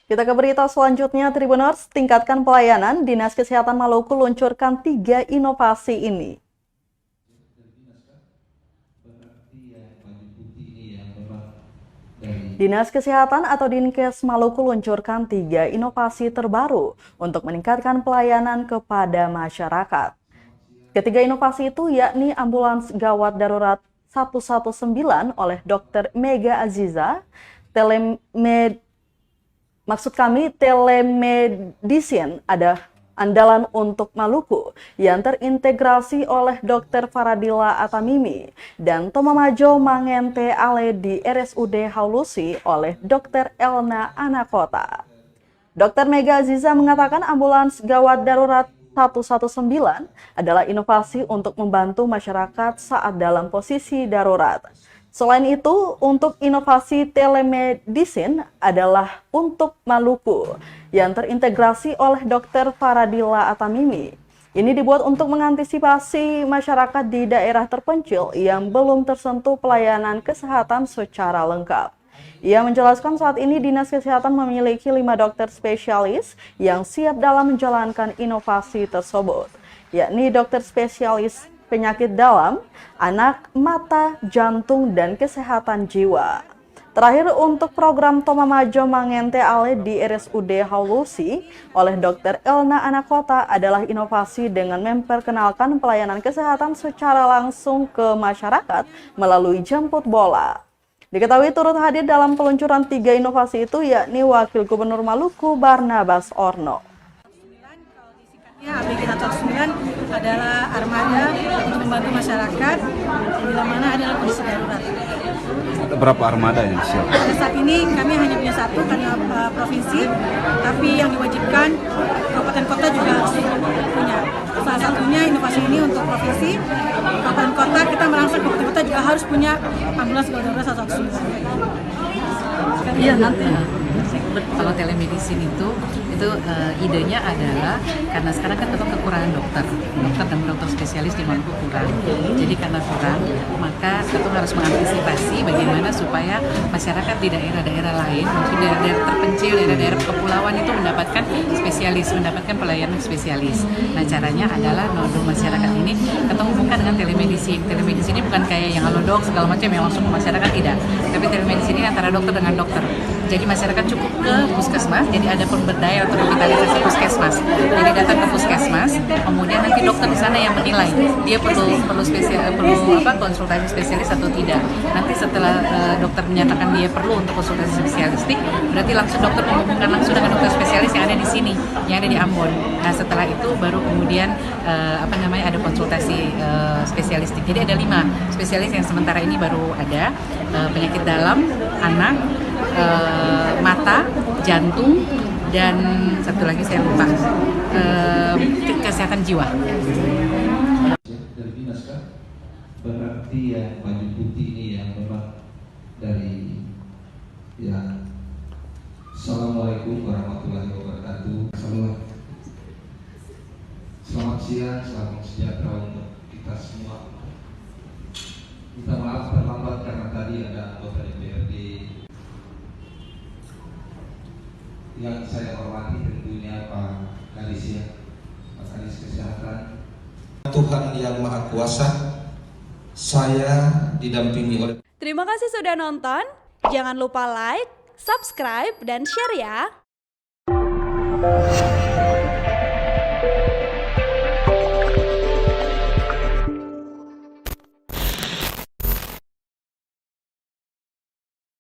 Kita ke berita selanjutnya, Tribuners, tingkatkan pelayanan. Dinas Kesehatan Maluku luncurkan 3 inovasi ini. Dinas Kesehatan atau Dinkes Maluku luncurkan 3 inovasi terbaru untuk meningkatkan pelayanan kepada masyarakat. Ketiga inovasi itu yakni ambulans gawat darurat 119 oleh Dr. Mega Aziza, telemedicine ada andalan untuk Maluku yang terintegrasi oleh Dr. Faradila Atamimi dan Tomamajo Mangente Ale di RSUD Haulusi oleh Dr. Elna Anakota. Dr. Mega Aziza mengatakan ambulans gawat darurat 119 adalah inovasi untuk membantu masyarakat saat dalam posisi darurat. Selain itu, untuk inovasi telemedicine adalah untuk Maluku yang terintegrasi oleh Dr. Faradila Atamimi. Ini dibuat untuk mengantisipasi masyarakat di daerah terpencil yang belum tersentuh pelayanan kesehatan secara lengkap. Ia menjelaskan saat ini Dinas Kesehatan memiliki 5 dokter spesialis yang siap dalam menjalankan inovasi tersebut, yakni dokter spesialis penyakit dalam, anak, mata, jantung, dan kesehatan jiwa. Terakhir, untuk program Tomamajo Mangente Ale di RSUD Haulusi oleh Dr. Elna Anakota adalah inovasi dengan memperkenalkan pelayanan kesehatan secara langsung ke masyarakat melalui jemput bola. Diketahui turut hadir dalam peluncuran 3 inovasi itu yakni Wakil Gubernur Maluku Barnabas Orno. ABG 109 adalah armada untuk membantu masyarakat bila mana adalah kondisi darurat. Ada berapa armada yang siap? Pada saat ini kami hanya punya 1 karena provinsi, tapi yang diwajibkan kabupaten kota juga harus punya. Salah satunya inovasi ini untuk provinsi, kabupaten kota kita merangsang kabupaten kota juga harus punya ambulans gawat darurat 119. Iya nanti. Kalau telemedicine itu idenya adalah karena sekarang kan tetap kekurangan dokter dan dokter spesialis di Maluku kurang. Jadi karena kurang, maka kita harus mengantisipasi bagaimana supaya masyarakat di daerah-daerah lain, maksudnya daerah-daerah terpencil, daerah-daerah kepulauan itu mendapatkan pelayanan spesialis. Nah caranya adalah untuk masyarakat ini kita hubungkan dengan telemedicine. Telemedicine ini bukan kayak yang halodoc segala macam yang langsung ke masyarakat, tidak. Tapi telemedicine ini antara dokter dengan dokter. Jadi masyarakat cukup ke puskesmas, jadi ada pemberdayaan atau revitalisasi puskesmas. Jadi datang ke puskesmas, kemudian nanti dokter di sana yang menilai dia perlu konsultasi spesialis atau tidak. Nanti setelah dokter menyatakan dia perlu untuk konsultasi spesialistik, berarti langsung dokter menghubungkan langsung dengan dokter spesialis yang ada di sini, yang ada di Ambon. Nah setelah itu baru kemudian ada konsultasi spesialistik. Jadi ada 5 spesialis yang sementara ini baru ada, penyakit dalam, anak, mata, jantung, dan satu lagi saya lupa, kesehatan jiwa. Dari dinas kan, berarti yang baju putih ini yang memang dari ya. Assalamualaikum warahmatullahi wabarakatuh. Selamat siang, salam sejahtera untuk kita semua. Minta maaf terlambat karena tadi ada anggota DPRD yang saya hormati, tentunya Pak Kadis ya, Pak Kadis Kesehatan. Tuhan yang Maha Kuasa, saya didampingi oleh. Terima kasih sudah nonton. Jangan lupa like, subscribe, dan share ya.